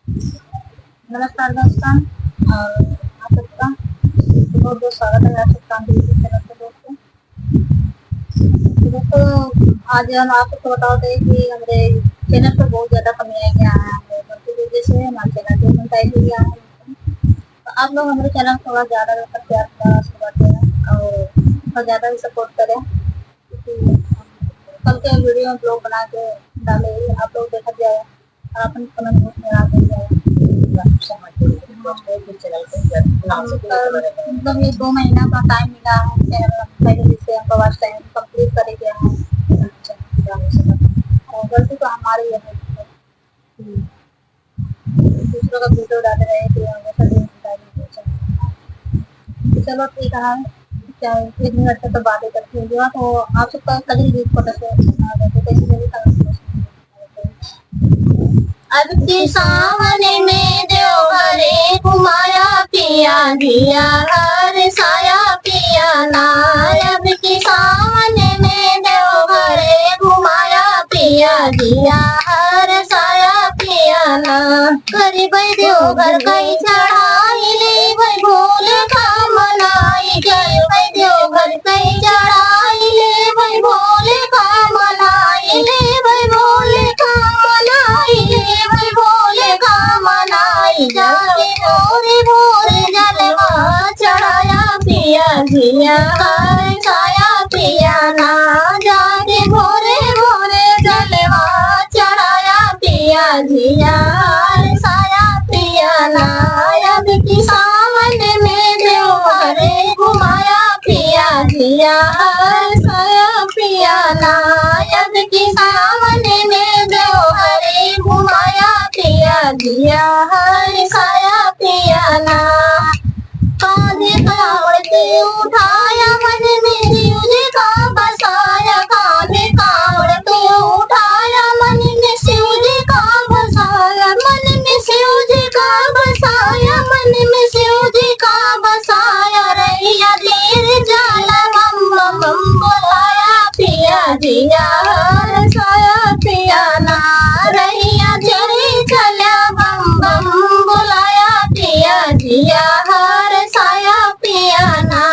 नमस्कार दोस्तों, आप सबका बहुत बहुत स्वागत है आप सबका चैनल पे। दोस्तों आज हम आपको बताते हैं कि हमारे चैनल पर बहुत ज़्यादा कमी है क्या है की वजह से हमारे चैनल पे मोनेटाइज हो गया है। तो आप लोग हमारे चैनल को थोड़ा ज़्यादा प्यार करें और ज़्यादा भी सपोर्ट करें, कल के वीडियो ब्लॉग बना के डाले आप लोग देखा जाए और अपन कमेंट में आ जाए। मतलब ये 2 महीना का टाइम मिला है चैनल पहले से हमको वॉच टाइम कंप्लीट करे गया है और गलती तो हमारी है। दूसरों का वीडियो डाल रहे थे चलो ठीक है, क्या 1 मिनट तक तो बातें करती होगी तो आप सबका कल फोटो से अब के सामने में देवघरे घुमाया पिया दिया हर साया पिया ना। अब के सामने में देवघरे घुमाया पिया दिया हर साया पिया ना। गरीब देवघर कई चढ़ाई ले भाई भोले का मनाई गए भाई देवघर कई चढ़ाई ले भाई भोले का मनाई ले भाई भोले का मनाई ले भाई भोले का मनाई। जाके भोरे भोरे जलवा चढ़ाया पिया जिया हर साया पिया ना। जाके भोरे भोरे जलवा चढ़ाया पिया जिया हर साया पिया ना। अब की सावन में देवघरे घुमाया पिया जिया हर साया पिया ना। अब की सावन में देवघरे घुमाया पिया जिया हर साया पिया ना। कांधे कावड़ते उठाया मन में शिव जी का बसाया। कांधे कावड़ते उठाया मन में शिव जी का बसाया। मन में शिव जी का बसाया मन में शिव जी का बसाया। रैया धीर जाला बम बम बम बोलाया पिया जिया हर साया पिया ना। रैया धीर चला बम बम बोलाया पिया जिया हर साया पिया ना।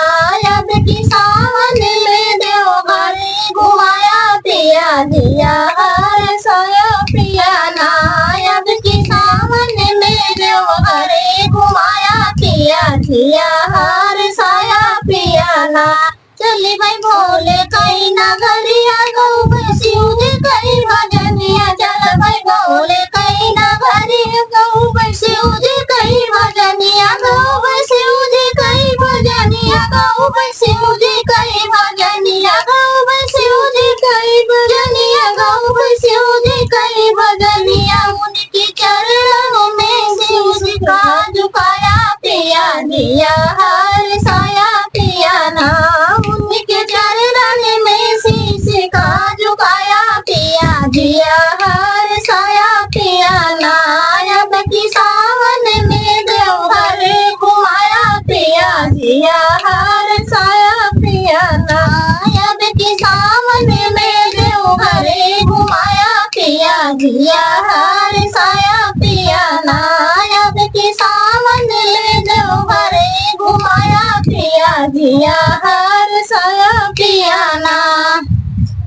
अब की सावन में देवघरे घुमाया पिया जिया हर साया पिया ना। अब की सावन में देवघरे घुमाया पिया जिया हर साया पिया ना। चली भाई भोले कई नगरिया गौ शिव जी कई भजनिया। चल भाई भोले कई नगरिया गौ शिव जी कई भजनिया। गौ शिव जी कई भजनिया गौ शिव जी कई भजनिया। गौ शिव जी कई भजनिया गौ शिव जी कई भजनिया। उनके चरणों में शिव जी का झुकाया पिया दिया हर साया पिया ना। उनके चरण में शीश का झुकाया पिया दिया हर साया पिया ना। अब की सावन में देवघरे घुमाया पिया दिया हर साया पिया ना। अब की सावन में देवघरे घुमाया पिया दिया हर साया पिया ना। अब की सावन में देवघरे घुमाया पिया दिया हर साया पिया ना।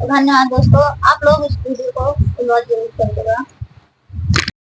धन्यवाद दोस्तों, आप लोग इस वीडियो को जरूर करिएगा।